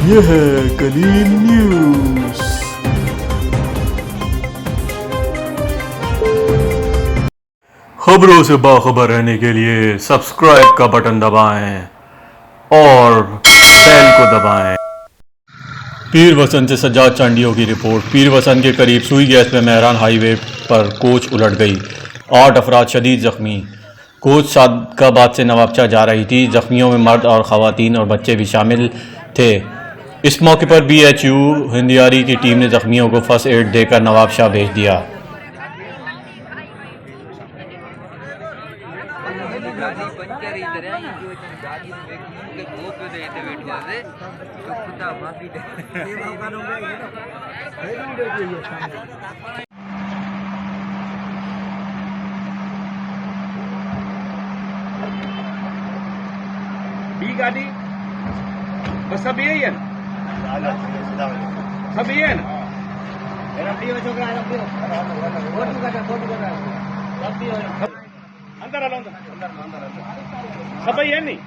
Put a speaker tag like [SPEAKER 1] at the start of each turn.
[SPEAKER 1] यह है कलील न्यूज़। खबरों से बाखबर रहने के लिए सब्सक्राइब का बटन दबाएं और बेल को दबाएं। पीरवसन से सज्जाद चांडियों की रिपोर्ट। पीरवसन के करीब सुई गैस में मेहरान हाईवे पर कोच उलट गई, 8 अफराद शदीद जख्मी। कोच सादकाबाद से नवाबशाह जा रही थी। जख्मियों में मर्द और ख़वातीन और बच्चे भी शामिल थे। इस मौके पर BHU हिंदियारी की टीम ने जख्मियों को फर्स्ट एड देकर नवाबशाह भेज दिया।
[SPEAKER 2] बी गाड़ी बस सब यही है सब यही है ना अंदर आलो सब यही है नहीं